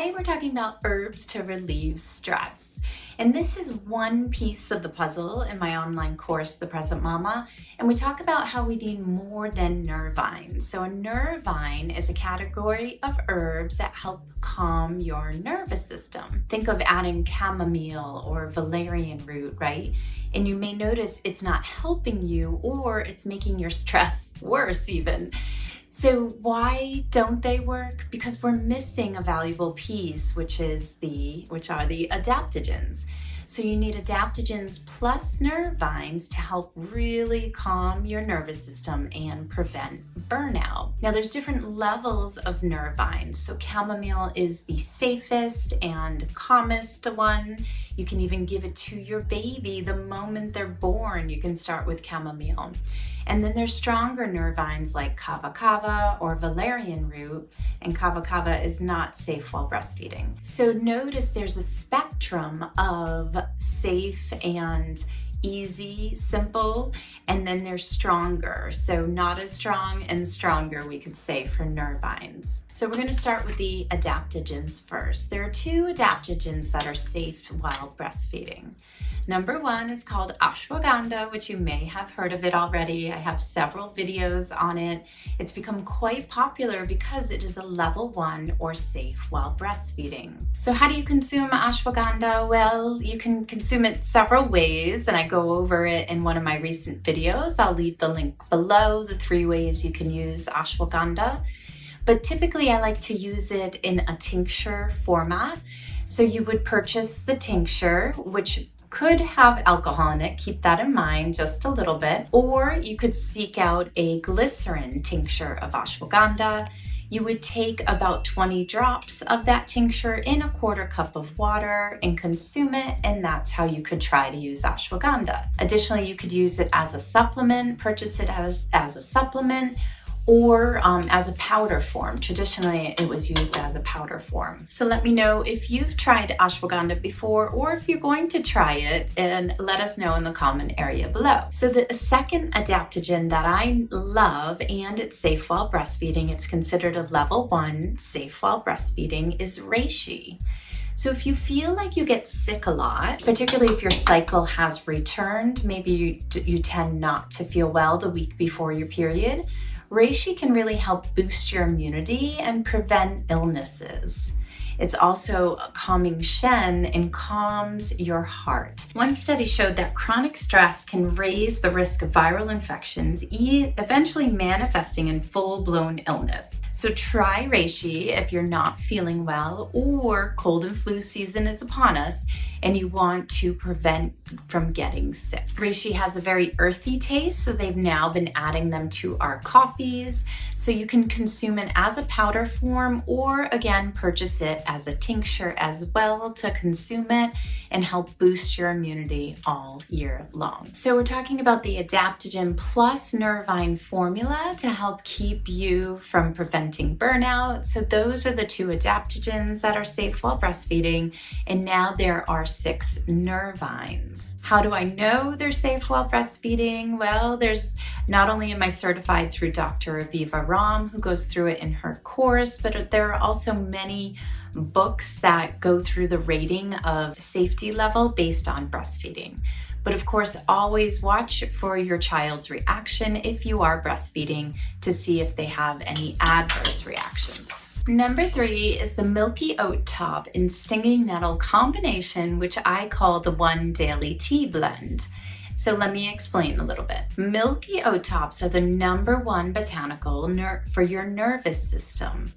Today we're talking about herbs to relieve stress. And this is one piece of the puzzle in my online course, The Present Mama. And we talk about how we need more than nervine. So a nervine is a category of herbs that help calm your nervous system. Think of adding chamomile or valerian root, right? And you may notice it's not helping you, or it's making your stress worse even. So why don't they work? Because we're missing a valuable piece, which are the adaptogens. So you need adaptogens plus nervines to help really calm your nervous system and prevent burnout. Now there's different levels of nervines. So chamomile is the safest and calmest one. You can even give it to your baby the moment they're born. You can start with chamomile. And then there's stronger nervines like kava kava or valerian root, and kava kava is not safe while breastfeeding. So notice there's a spectrum of safe and easy, simple, and then there's stronger. So not as strong and stronger, we could say, for nervines. So we're going to start with the adaptogens first. There are two adaptogens that are safe while breastfeeding. Number one is called ashwagandha, which you may have heard of it already. I have several videos on it. It's become quite popular because it is a level 1 or safe while breastfeeding. So how do you consume ashwagandha? Well, you can consume it several ways, and I go over it in one of my recent videos. I'll leave the link below, the 3 ways you can use ashwagandha. But typically I like to use it in a tincture format. So you would purchase the tincture, which could have alcohol in it, keep that in mind just a little bit, or you could seek out a glycerin tincture of ashwagandha. You would take about 20 drops of that tincture in a 1/4 cup of water and consume it, and that's how you could try to use ashwagandha. Additionally, you could use it as a supplement, purchase it as a supplement, or as a powder form. Traditionally, it was used as a powder form. So let me know if you've tried ashwagandha before, or if you're going to try it, and let us know in the comment area below. So the second adaptogen that I love, and it's safe while breastfeeding, it's considered a level 1 safe while breastfeeding, is reishi. So if you feel like you get sick a lot, particularly if your cycle has returned, maybe you tend not to feel well the week before your period, reishi can really help boost your immunity and prevent illnesses. It's also a calming shen and calms your heart. One study showed that chronic stress can raise the risk of viral infections, eventually manifesting in full-blown illness. So try reishi if you're not feeling well, or cold and flu season is upon us and you want to prevent from getting sick. Reishi has a very earthy taste, so they've now been adding them to our coffees. So you can consume it as a powder form, or again, purchase it as a tincture as well to consume it and help boost your immunity all year long. So we're talking about the adaptogen plus nervine formula to help keep you from preventing burnout. So those are the 2 adaptogens that are safe while breastfeeding, and now there are 6 nervines. How do I know they're safe while breastfeeding? Well, there's not only am I certified through Dr. Aviva Ram, who goes through it in her course, but there are also many books that go through the rating of safety level based on breastfeeding. But of course, always watch for your child's reaction if you are breastfeeding to see if they have any adverse reactions. Number 3 is the milky oat top and stinging nettle combination, which I call the One Daily Tea Blend. So let me explain a little bit. Milky oat tops are the number 1 botanical for your nervous system.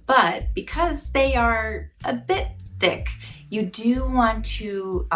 But because they are a bit thick, you do want to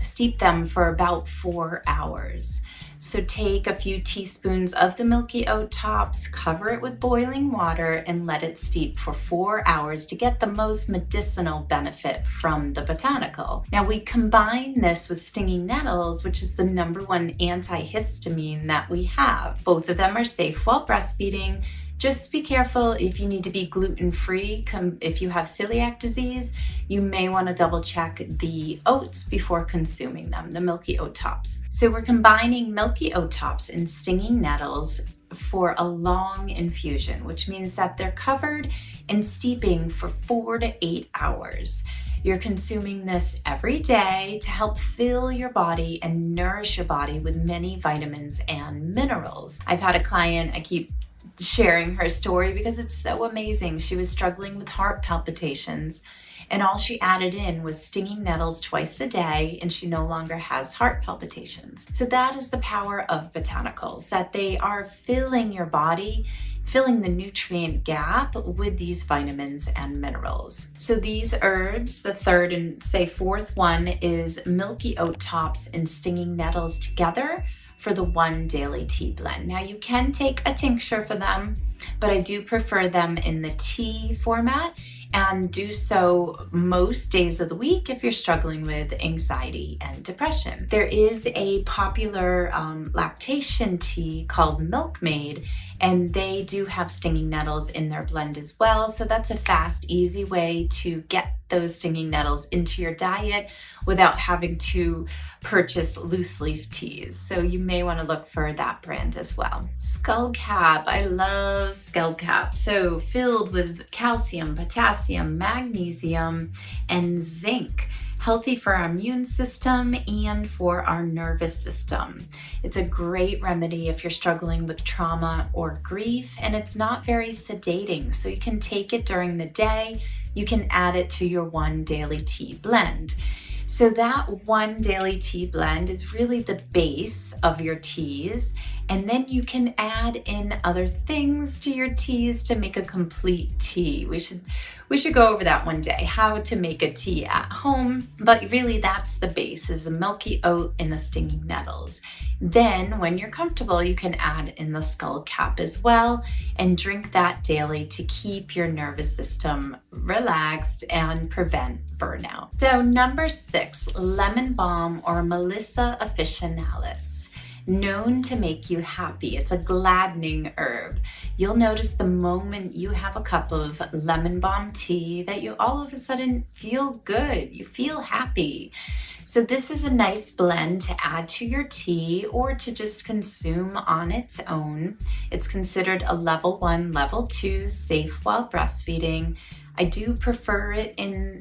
steep them for about 4 hours. So take a few teaspoons of the milky oat tops, cover it with boiling water, and let it steep for 4 hours to get the most medicinal benefit from the botanical. Now we combine this with stinging nettles, which is the number 1 antihistamine that we have. Both of them are safe while breastfeeding. Just be careful if you need to be gluten-free. If you have celiac disease, you may want to double check the oats before consuming them, the milky oat tops. So we're combining milky oat tops and stinging nettles for a long infusion, which means that they're covered in steeping for 4 to 8 hours. You're consuming this every day to help fill your body and nourish your body with many vitamins and minerals. I've had a client, I keep sharing her story because it's so amazing. She was struggling with heart palpitations, and all she added in was stinging nettles twice a day, and she no longer has heart palpitations. So that is the power of botanicals, that they are filling your body, filling the nutrient gap with these vitamins and minerals. So these herbs, the third and fourth one is milky oat tops and stinging nettles together for the 1 daily tea blend. Now you can take a tincture for them, but I do prefer them in the tea format, and do so most days of the week if you're struggling with anxiety and depression. There is a popular lactation tea called Milkmaid, and they do have stinging nettles in their blend as well. So that's a fast, easy way to get those stinging nettles into your diet without having to purchase loose leaf teas. So you may want to look for that brand as well. Skullcap, I love Skullcap. So filled with calcium, potassium, magnesium, and zinc. Healthy for our immune system and for our nervous system. It's a great remedy if you're struggling with trauma or grief, and it's not very sedating, so you can take it during the day. You can add it to your 1 daily tea blend. So that 1 daily tea blend is really the base of your teas, and then you can add in other things to your teas to make a complete tea. We should go over that one day, how to make a tea at home, but really that's the base, is the milky oat and the stinging nettles. Then when you're comfortable, you can add in the skull cap as well and drink that daily to keep your nervous system relaxed and prevent burnout. So number 6, lemon balm or Melissa officinalis. Known to make you happy. It's a gladdening herb. You'll notice the moment you have a cup of lemon balm tea that you all of a sudden feel good. You feel happy. So this is a nice blend to add to your tea or to just consume on its own. It's considered a level 1, level 2 safe while breastfeeding. I do prefer it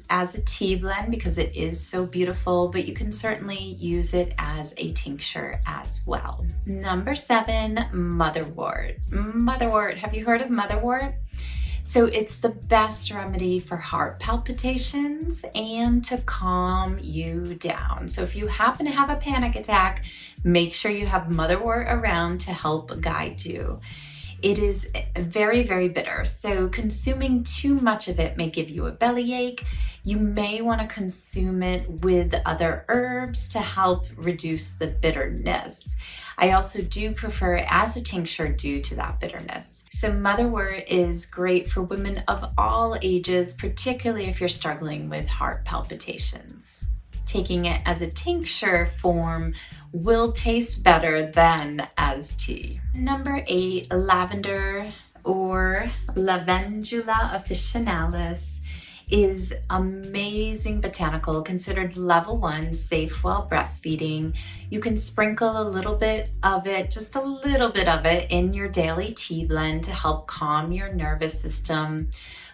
as a tea blend because it is so beautiful, but you can certainly use it as a tincture as well. Number 7, motherwort. Motherwort, have you heard of motherwort? So it's the best remedy for heart palpitations and to calm you down. So if you happen to have a panic attack, make sure you have motherwort around to help guide you. It is very, very bitter, so consuming too much of it may give you a bellyache. You may want to consume it with other herbs to help reduce the bitterness. I also do prefer it as a tincture due to that bitterness. So motherwort is great for women of all ages, particularly if you're struggling with heart palpitations. Taking it as a tincture form will taste better than as tea. Number 8, lavender or Lavandula officinalis is amazing botanical, considered level 1 safe while breastfeeding. You can sprinkle a little bit of it, just a little bit of it, in your daily tea blend to help calm your nervous system.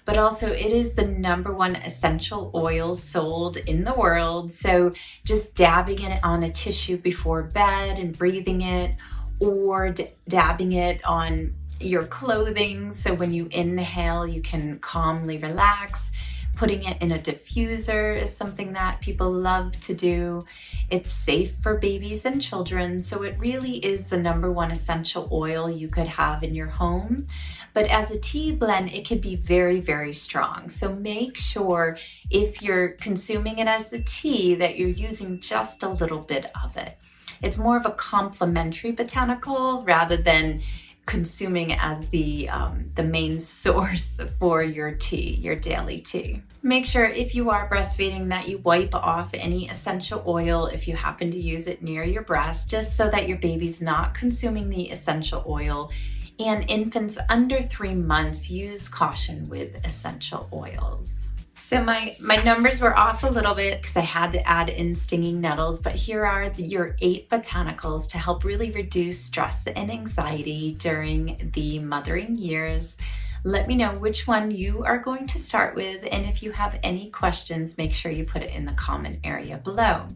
But also it is the number 1 essential oil sold in the world. So just dabbing it on a tissue before bed and breathing it, or dabbing it on your clothing. So when you inhale, you can calmly relax. Putting it in a diffuser is something that people love to do. It's safe for babies and children. So it really is the number 1 essential oil you could have in your home. But as a tea blend, it can be very, very strong. So make sure if you're consuming it as a tea that you're using just a little bit of it. It's more of a complementary botanical rather than consuming as the main source for your tea, your daily tea. Make sure if you are breastfeeding that you wipe off any essential oil if you happen to use it near your breast, just so that your baby's not consuming the essential oil. And infants under 3 months, use caution with essential oils. So my numbers were off a little bit because I had to add in stinging nettles, but here are your 8 botanicals to help really reduce stress and anxiety during the mothering years. Let me know which one you are going to start with, and if you have any questions, make sure you put it in the comment area below.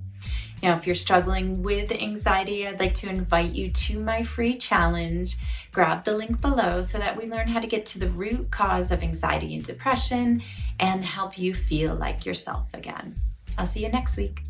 Now, if you're struggling with anxiety, I'd like to invite you to my free challenge. Grab the link below so that we learn how to get to the root cause of anxiety and depression and help you feel like yourself again. I'll see you next week.